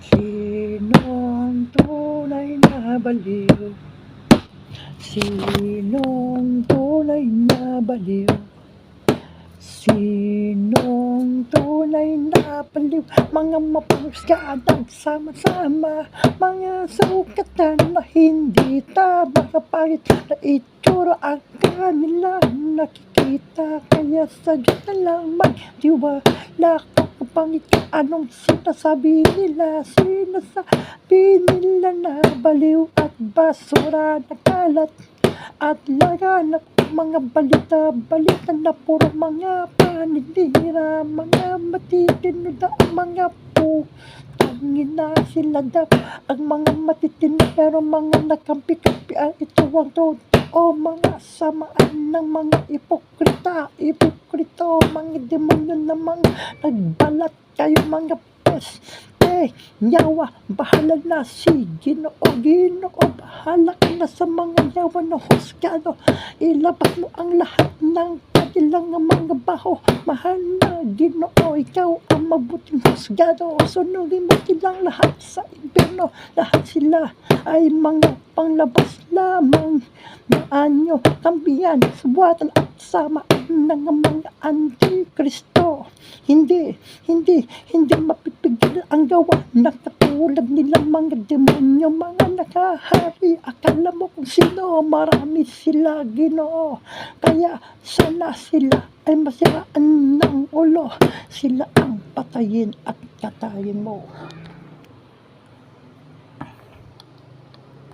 Sinong tunay na baliw? Sinong tunay na baliw? Sinong tunay na baliw? Mga mapangusga nagsama-sama, mga sukatan na hindi tama, kapangit na itsura ang kanilang nakikita. Kaya sa Diyos na lang magtiwala, kapangit anong sinasabi nila? Sinasabi nila na baliw at basura na kalat at laganap. Mga balita na puro mga paninira, mga matitino na ang mga putangin na sila daw ang mga matitino, pero mga nakampi-kampi ang ito ang totoo. Mga samaan ng mga ipokrito, mga demonyo na mga nagbalat kayo, mga yawa, bahala na si Ginoo, bahala ka na sa mga yawa na husgado. Ilabas mo ang lahat ng kanilang mga baho. Mahal na Ginoo, ikaw ang mabuting husgado. Sunugin mo silang lahat sa impyerno. Lahat sila ay mga panglabas lamang na anyo, kampiyan, subuatan at samaan ng mga antikristo. Hindi mapipigil ang gawa ng katulad nilang mga demonyo, mga nakahari. Akala mo kung sino, marami sila, Ginoo. Kaya sana sila ay masiraan ng ulo, sila ang patayin at katayin mo.